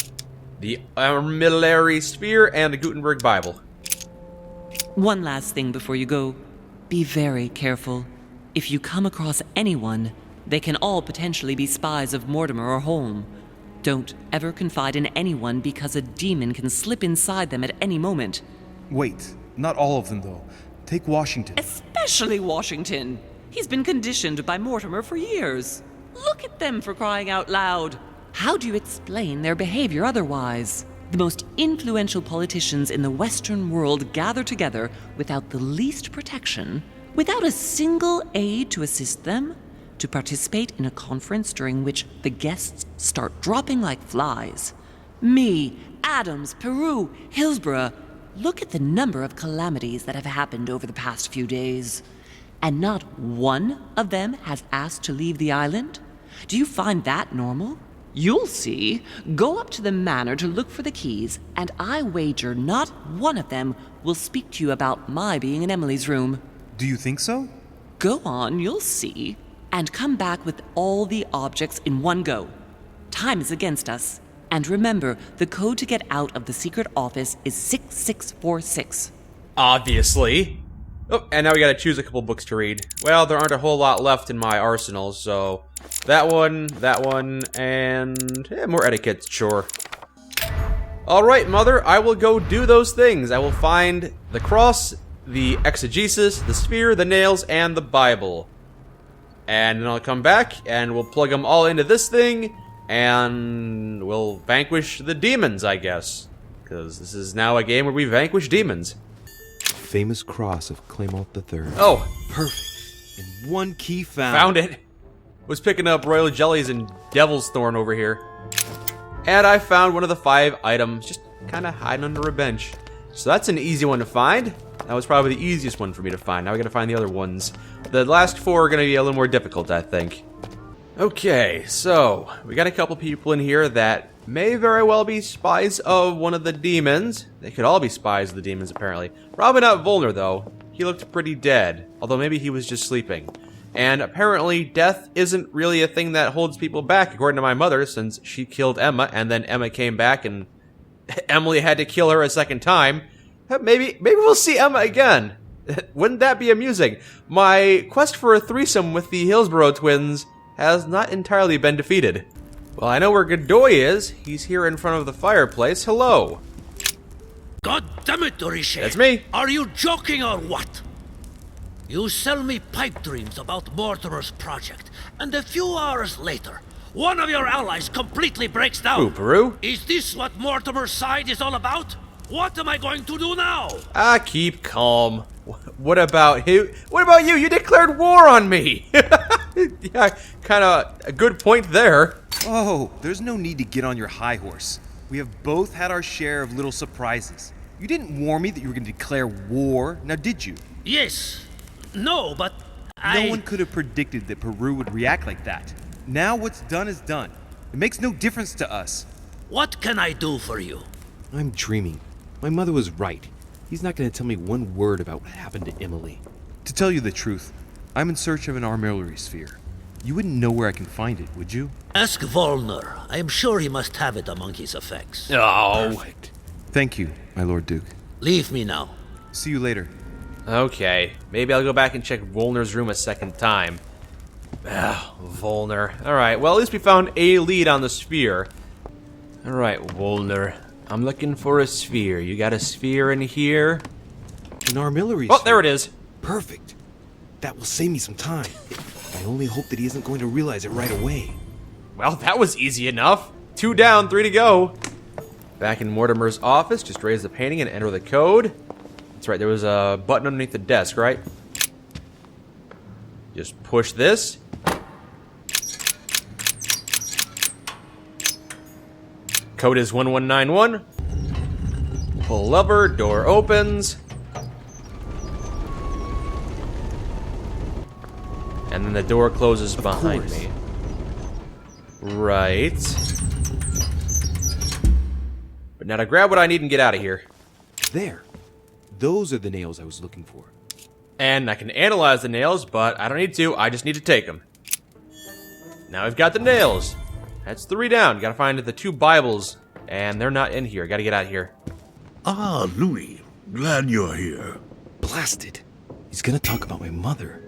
the armillary sphere, and the Gutenberg Bible. One last thing before you go. Be very careful. If you come across anyone, they can all potentially be spies of Mortimer or Holm. Don't ever confide in anyone because a demon can slip inside them at any moment. Wait, not all of them though. Take Washington. Especially Washington. He's been conditioned by Mortimer for years. Look at them, for crying out loud. How do you explain their behavior otherwise? The most influential politicians in the Western world gather together without the least protection, without a single aid to assist them, to participate in a conference during which the guests start dropping like flies. Me, Adams, Peru, Hillsborough. Look at the number of calamities that have happened over the past few days. And not one of them has asked to leave the island? Do you find that normal? You'll see. Go up to the manor to look for the keys, and I wager not one of them will speak to you about my being in Emily's room. Do you think so? Go on, you'll see. And come back with all the objects in one go. Time is against us. And remember, the code to get out of the secret office is 6646. Obviously. Oh, and now we gotta choose a couple books to read. Well, there aren't a whole lot left in my arsenal, so that one, and more etiquette, sure. Alright, Mother, I will go do those things. I will find the cross, the exegesis, the sphere, the nails, and the Bible. And then I'll come back, and we'll plug them all into this thing, and we'll vanquish the demons, I guess. Because this is now a game where we vanquish demons. Famous cross of Claymont III. Oh, Perfect. And one key found. found it. Was picking up royal jellies and devil's thorn over here. And I found one of the 5 items, just kind of hiding under a bench. So that's an easy one to find. That was probably the easiest one for me to find. Now we gotta find the other ones. The last 4 are gonna be a little more difficult, I think. Okay, so we got a couple people in here that may very well be spies of one of the demons. They could all be spies of the demons, apparently. Probably not Volner, though. He looked pretty dead, although maybe he was just sleeping. And apparently, death isn't really a thing that holds people back, according to my mother, since she killed Emma, and then Emma came back, and Emily had to kill her a second time. Maybe we'll see Emma again. Wouldn't that be amusing? My quest for a threesome with the Hillsborough twins has not entirely been defeated. Well, I know where Godoy is. He's here in front of the fireplace. Hello. God damn it, Orishe! That's me. Are you joking or what? You sell me pipe dreams about Mortimer's project, and a few hours later, one of your allies completely breaks down. Ooh, Peru? Is this what Mortimer's side is all about? What am I going to do now? Keep calm. What about you? What about you? You declared war on me. Yeah, kind of a good point there. Oh, there's no need to get on your high horse. We have both had our share of little surprises. You didn't warn me that you were going to declare war, now did you? Yes. No, but No one could have predicted that Peru would react like that. Now what's done is done. It makes no difference to us. What can I do for you? I'm dreaming. My mother was right. He's not going to tell me one word about what happened to Emily. To tell you the truth, I'm in search of an armillary sphere. You wouldn't know where I can find it, would you? Ask Volner. I am sure he must have it among his effects. Oh. Perfect. Thank you, my Lord Duke. Leave me now. See you later. Okay, maybe I'll go back and check Volner's room a second time. Volner. Alright, well, at least we found a lead on the sphere. Alright, Volner. I'm looking for a sphere. You got a sphere in here? An artillery Oh, there it is. Perfect. That will save me some time. I only hope that he isn't going to realize it right away. Well, that was easy enough. 2 down, 3 to go. Back in Mortimer's office, just raise the painting and enter the code. That's right, there was a button underneath the desk, right? Just push this. Code is 1191. Pull lever, door opens. And then the door closes behind me. Right. But now to grab what I need and get out of here. There. Those are the nails I was looking for. And I can analyze the nails, but I don't need to. I just need to take them. Now we've got the nails. That's 3 down. Gotta find the 2 Bibles, and they're not in here. Gotta get out of here. Ah, Louis. Glad you're here. Blasted. He's gonna talk about my mother.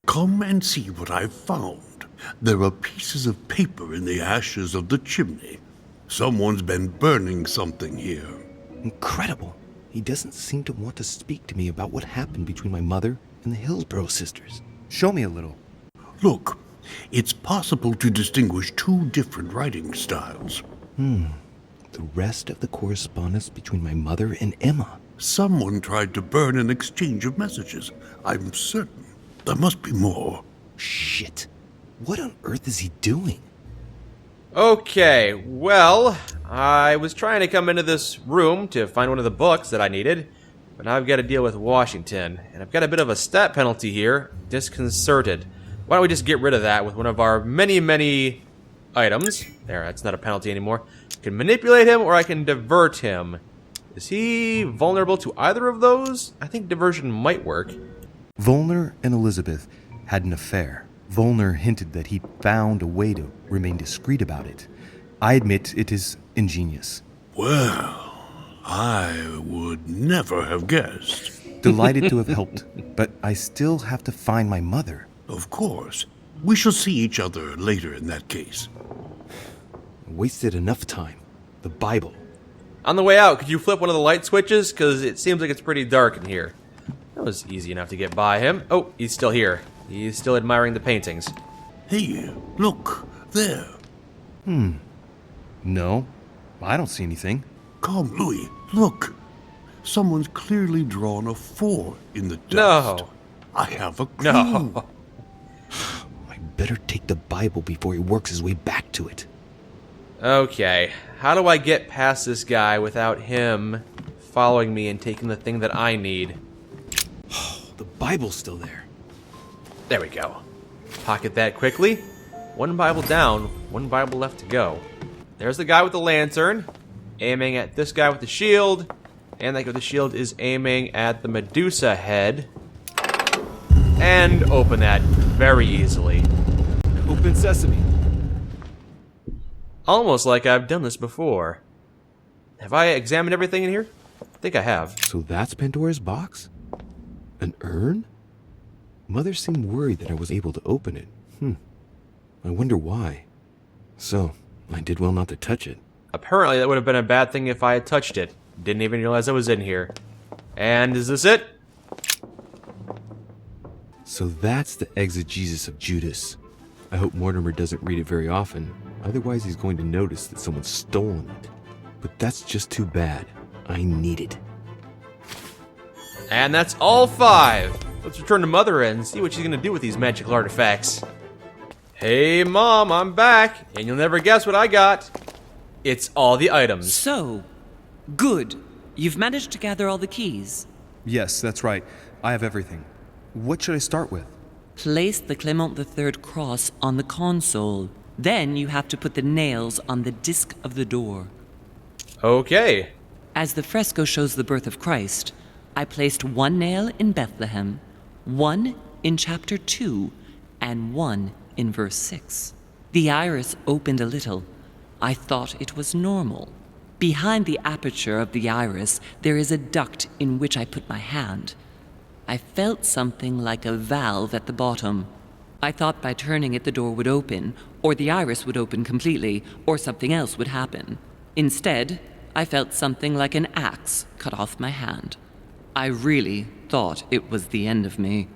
Come and see what I've found. There are pieces of paper in the ashes of the chimney. Someone's been burning something here. Incredible. He doesn't seem to want to speak to me about what happened between my mother and the Hillsborough sisters. Show me a little. Look, it's possible to distinguish 2 different writing styles. The rest of the correspondence between my mother and Emma. Someone tried to burn an exchange of messages. I'm certain. There must be more. Shit. What on earth is he doing? Okay, well, I was trying to come into this room to find one of the books that I needed, but now I've got to deal with Washington, and I've got a bit of a stat penalty here. Disconcerted. Why don't we just get rid of that with one of our many, many items? There, that's not a penalty anymore. I can manipulate him, or I can divert him. Is he vulnerable to either of those? I think diversion might work. Volner and Elizabeth had an affair. Volner hinted that he found a way to remain discreet about it. I admit it is ingenious. Well, I would never have guessed. Delighted to have helped, but I still have to find my mother. Of course. We shall see each other later in that case. Wasted enough time. The Bible. On the way out, could you flip one of the light switches? Because it seems like it's pretty dark in here. That was easy enough to get by him. Oh, he's still here. He's still admiring the paintings. Hey, look, there. No, I don't see anything. Come, Louis, look. Someone's clearly drawn a 4 in the dust. No. I have a clue. No. I better take the Bible before he works his way back to it. Okay, how do I get past this guy without him following me and taking the thing that I need? The Bible's still there. There we go. Pocket that quickly. 1 Bible down, 1 Bible left to go. There's the guy with the lantern, aiming at this guy with the shield, and that guy with the shield is aiming at the Medusa head. And open that very easily. Open sesame. Almost like I've done this before. Have I examined everything in here? I think I have. So that's Pandora's box? An urn? Mother seemed worried that I was able to open it. I wonder why. So, I did well not to touch it. Apparently that would have been a bad thing if I had touched it. Didn't even realize I was in here. And is this it? So that's the exegesis of Judas. I hope Mortimer doesn't read it very often. Otherwise he's going to notice that someone's stolen it. But that's just too bad. I need it. And that's all 5. Let's return to Mother and see what she's gonna do with these magical artifacts. Hey Mom, I'm back, and you'll never guess what I got. It's all the items. So, good. You've managed to gather all the keys. Yes, that's right. I have everything. What should I start with? Place the Clement III cross on the console. Then you have to put the nails on the disc of the door. Okay. As the fresco shows the birth of Christ, I placed 1 nail in Bethlehem, 1 in chapter 2, and 1 in verse 6. The iris opened a little. I thought it was normal. Behind the aperture of the iris, there is a duct in which I put my hand. I felt something like a valve at the bottom. I thought by turning it the door would open, or the iris would open completely, or something else would happen. Instead, I felt something like an axe cut off my hand. I really thought it was the end of me.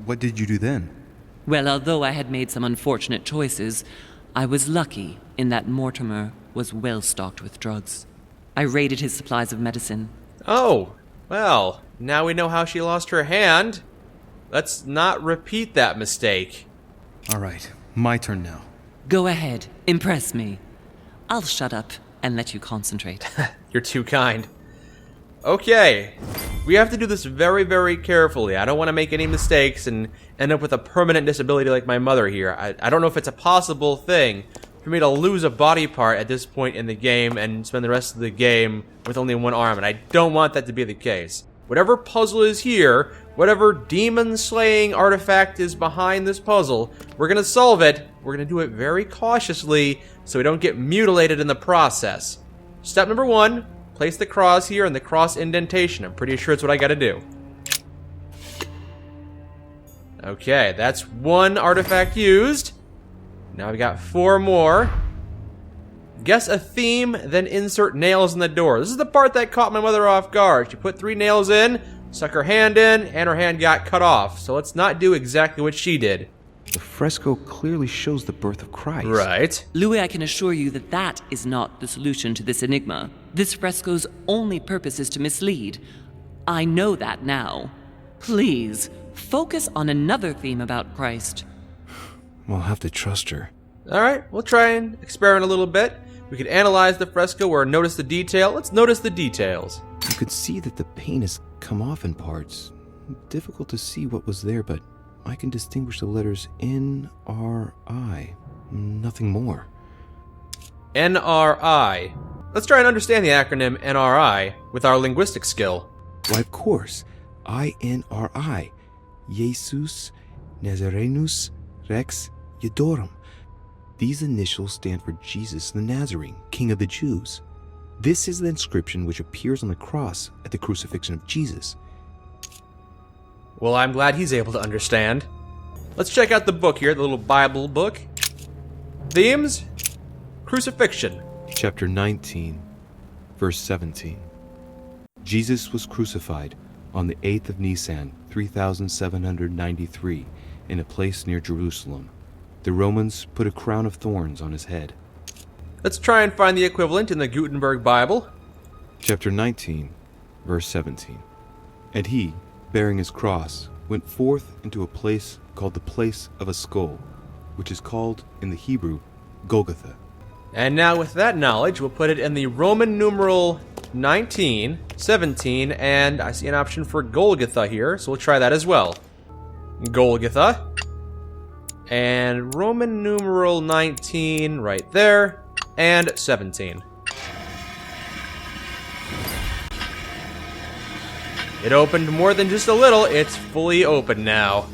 What did you do then? Well, although I had made some unfortunate choices, I was lucky in that Mortimer was well stocked with drugs. I raided his supplies of medicine. Oh, well, now we know how she lost her hand. Let's not repeat that mistake. All right, my turn now. Go ahead, impress me. I'll shut up and let you concentrate. You're too kind. Okay, we have to do this very, very carefully. I don't want to make any mistakes and end up with a permanent disability like my mother here. I don't know if it's a possible thing for me to lose a body part at this point in the game and spend the rest of the game with only one arm, and I don't want that to be the case. Whatever puzzle is here, whatever demon-slaying artifact is behind this puzzle, we're going to solve it. We're going to do it very cautiously so we don't get mutilated in the process. Step number 1, place the cross here in the cross indentation. I'm pretty sure it's what I got to do. Okay, that's 1 artifact used. Now we got 4 more. Guess a theme, then insert nails in the door. This is the part that caught my mother off guard. She put 3 nails in, stuck her hand in, and her hand got cut off. So let's not do exactly what she did. The fresco clearly shows the birth of Christ. Right. Louis, I can assure you that that is not the solution to this enigma. This fresco's only purpose is to mislead. I know that now. Please, focus on another theme about Christ. We'll have to trust her. Alright, we'll try and experiment a little bit. We could analyze the fresco or notice the detail. Let's notice the details. You could see that the paint has come off in parts. Difficult to see what was there, but I can distinguish the letters N-R-I. Nothing more. NRI. Let's try and understand the acronym NRI with our linguistic skill. Why, of course. I-N-R-I. Jesus Nazarenus Rex Eudorum. These initials stand for Jesus the Nazarene, King of the Jews. This is the inscription which appears on the cross at the crucifixion of Jesus. Well, I'm glad he's able to understand. Let's check out the book here, the little Bible book. Themes? Crucifixion. Chapter 19, verse 17. Jesus was crucified on the 8th of Nisan, 3793, in a place near Jerusalem. The Romans put a crown of thorns on his head. Let's try and find the equivalent in the Gutenberg Bible. Chapter 19, verse 17. And he, bearing his cross, went forth into a place called the place of a skull, which is called in the Hebrew Golgotha. And now with that knowledge, we'll put it in the Roman numeral 19, 17, and I see an option for Golgotha here, so we'll try that as well. Golgotha. And Roman numeral 19 right there, and 17. It opened more than just a little, it's fully open now.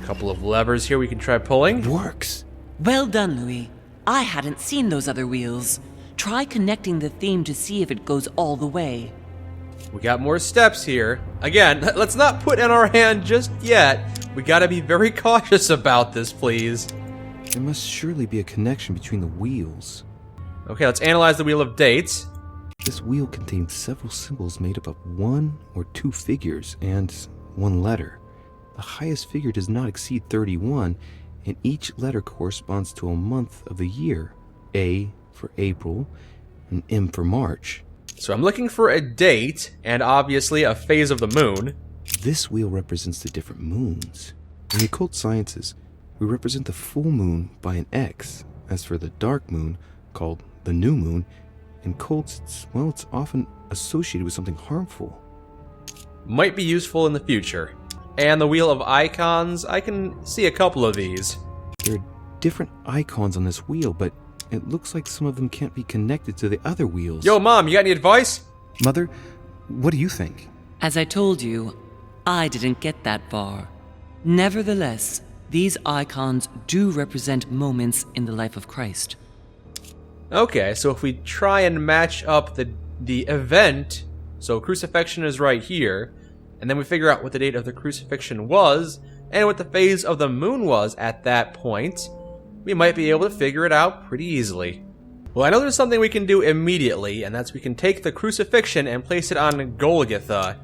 Couple of levers here we can try pulling. Works. Well done, Louis. I hadn't seen those other wheels. Try connecting the theme to see if it goes all the way. We got more steps here. Again, let's not put in our hand just yet. We gotta be very cautious about this, please. There must surely be a connection between the wheels. Okay, let's analyze the Wheel of Dates. This wheel contains several symbols made up of 1 or 2 figures and 1 letter. The highest figure does not exceed 31, and each letter corresponds to a month of the year. A for April, and M for March. So I'm looking for a date, and obviously a phase of the moon. This wheel represents the different moons. In the occult sciences, we represent the full moon by an X. As for the dark moon, called the new moon, in cults, it's often associated with something harmful. Might be useful in the future. And the Wheel of Icons, I can see a couple of these. There are different icons on this wheel, but it looks like some of them can't be connected to the other wheels. Yo, Mom, you got any advice? Mother, what do you think? As I told you, I didn't get that far. Nevertheless, these icons do represent moments in the life of Christ. Okay, so if we try and match up the event, so crucifixion is right here, and then we figure out what the date of the crucifixion was, and what the phase of the moon was at that point, we might be able to figure it out pretty easily. Well, I know there's something we can do immediately, and that's we can take the crucifixion and place it on Golgotha,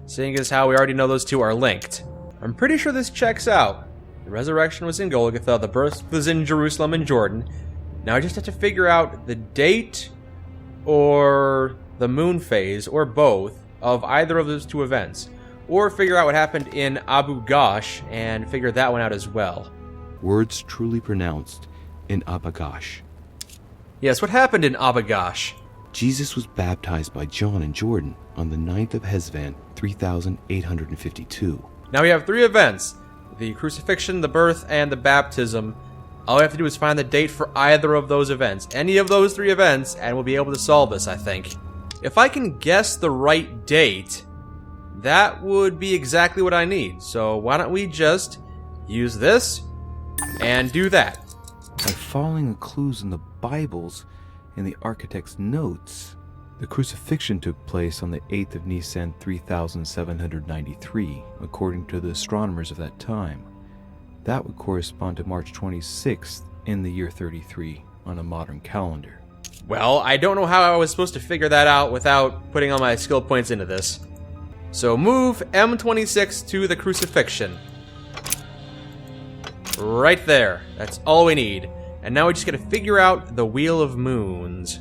seeing as how we already know those two are linked. I'm pretty sure this checks out. The resurrection was in Golgotha, the birth was in Jerusalem and Jordan. Now I just have to figure out the date or the moon phase, or both, of either of those two events. Or figure out what happened in Abu Ghosh and figure that one out as well. Words truly pronounced in Abu Ghosh. Yes, what happened in Abu Ghosh? Jesus was baptized by John in Jordan on the 9th of Hesvan, 3852. Now we have three events: the crucifixion, the birth, and the baptism. All we have to do is find the date for either of those events. Any of those three events, and we'll be able to solve this, I think. If I can guess the right date, that would be exactly what I need. So why don't we just use this and do that? By following the clues in the Bibles and the architect's notes, the crucifixion took place on the 8th of Nisan 3793, according to the astronomers of that time. That would correspond to March 26th in the year 33 on a modern calendar. Well, I don't know how I was supposed to figure that out without putting all my skill points into this. So move M26 to the crucifixion. Right there. That's all we need. And now we just gotta figure out the Wheel of Moons.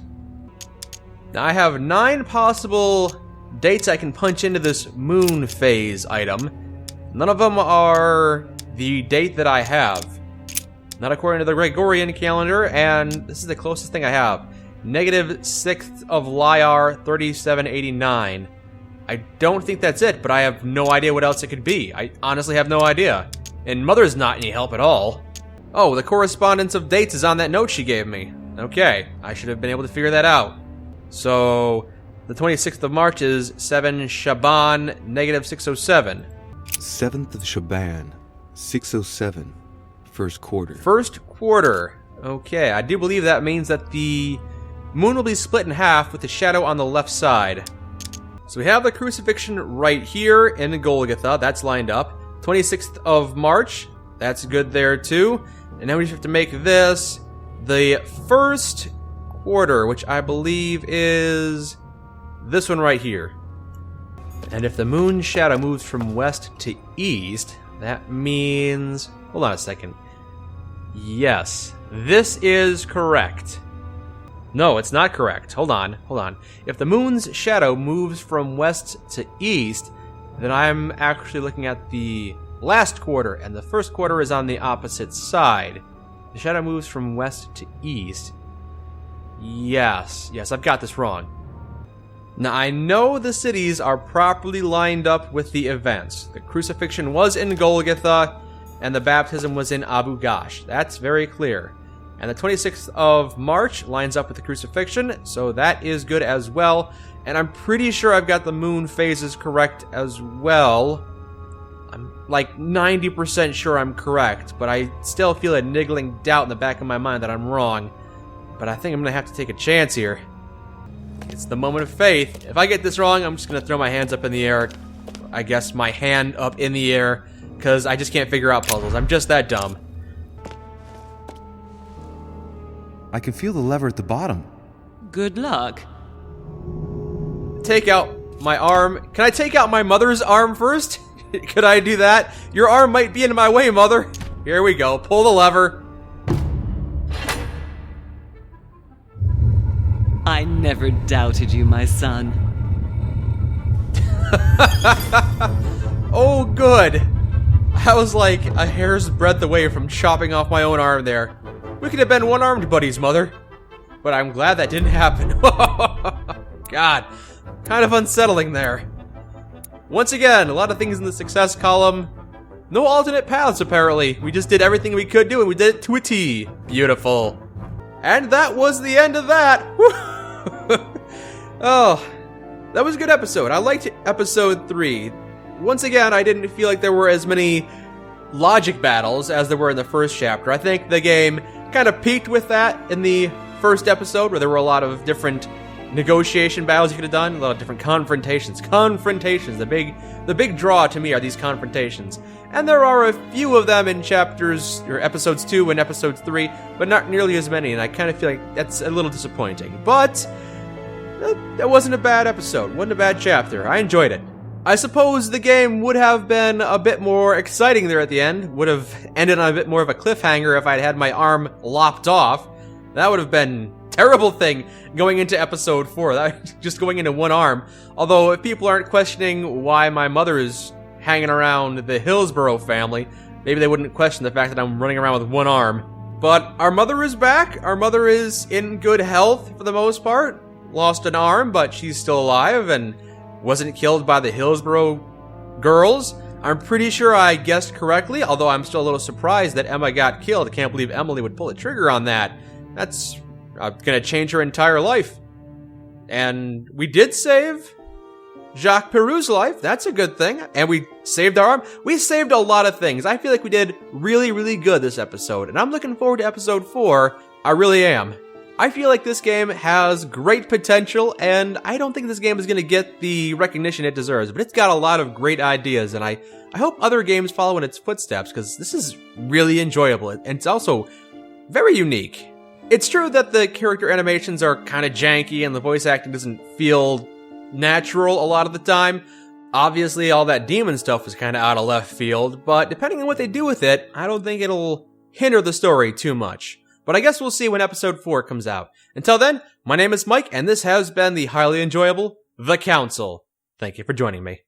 Now I have 9 possible dates I can punch into this moon phase item. None of them are the date that I have. Not according to the Gregorian calendar, and this is the closest thing I have. -6th of Lyar, 3789. I don't think that's it, but I have no idea what else it could be. I honestly have no idea. And Mother's not any help at all. Oh, the correspondence of dates is on that note she gave me. Okay, I should have been able to figure that out. So, the 26th of March is 7 Shaban, -607. 7th of Shaban, 607, first quarter. First quarter. Okay, I do believe that means that the moon will be split in half with the shadow on the left side. So we have the crucifixion right here in Golgotha. That's lined up. 26th of March. That's good there too. And now we just have to make this the first quarter, which I believe is this one right here. And if the moon shadow moves from west to east, that means... Hold on a second. Yes, this is correct. No, it's not correct. Hold on. If the moon's shadow moves from west to east, then I'm actually looking at the last quarter, and the first quarter is on the opposite side. The shadow moves from west to east. Yes, I've got this wrong. Now, I know the cities are properly lined up with the events. The crucifixion was in Golgotha, and the baptism was in Abu Ghosh. That's very clear. And the 26th of March lines up with the crucifixion, so that is good as well. And I'm pretty sure I've got the moon phases correct as well. I'm like 90% sure I'm correct, but I still feel a niggling doubt in the back of my mind that I'm wrong. But I think I'm going to have to take a chance here. It's the moment of faith. If I get this wrong, I'm just going to throw my hands up in the air. I guess my hand up in the air, because I just can't figure out puzzles. I'm just that dumb. I can feel the lever at the bottom. Good luck. Take out my arm. Can I take out my mother's arm first? Could I do that? Your arm might be in my way, Mother. Here we go. Pull the lever. I never doubted you, my son. Oh, good. I was like a hair's breadth away from chopping off my own arm there. We could have been one-armed buddies, Mother. But I'm glad that didn't happen. God, kind of unsettling there. Once again, a lot of things in the success column. No alternate paths, apparently. We just did everything we could do, and we did it to a T. Beautiful. And that was the end of that. Oh, that was a good episode. I liked episode 3. Once again, I didn't feel like there were as many logic battles as there were in the first chapter. I think the game kind of peaked with that in the first episode, where there were a lot of different negotiation battles you could have done, a lot of different confrontations. Confrontations, the big draw to me are these confrontations. And there are a few of them in episodes 2 and episodes 3, but not nearly as many, and I kind of feel like that's a little disappointing. But that wasn't a bad episode, wasn't a bad chapter. I enjoyed it. I suppose the game would have been a bit more exciting there at the end, would have ended on a bit more of a cliffhanger if I'd had my arm lopped off. That would have been a terrible thing going into episode 4, that just going into one arm. Although if people aren't questioning why my mother is hanging around the Hillsborough family, maybe they wouldn't question the fact that I'm running around with one arm. But our mother is back, our mother is in good health for the most part. Lost an arm, but she's still alive and wasn't killed by the Hillsborough girls. I'm pretty sure I guessed correctly, although I'm still a little surprised that Emma got killed. I can't believe Emily would pull the trigger on that. That's gonna change her entire life. And we did save Jacques Perou's life. That's a good thing. And we saved our arm. We saved a lot of things. I feel like we did really, really good this episode. And I'm looking forward to episode 4. I really am. I feel like this game has great potential, and I don't think this game is going to get the recognition it deserves, but it's got a lot of great ideas, and I hope other games follow in its footsteps, because this is really enjoyable, and it's also very unique. It's true that the character animations are kind of janky, and the voice acting doesn't feel natural a lot of the time. Obviously, all that demon stuff was kind of out of left field, but depending on what they do with it, I don't think it'll hinder the story too much. But I guess we'll see when episode 4 comes out. Until then, my name is Mike, and this has been the highly enjoyable The Council. Thank you for joining me.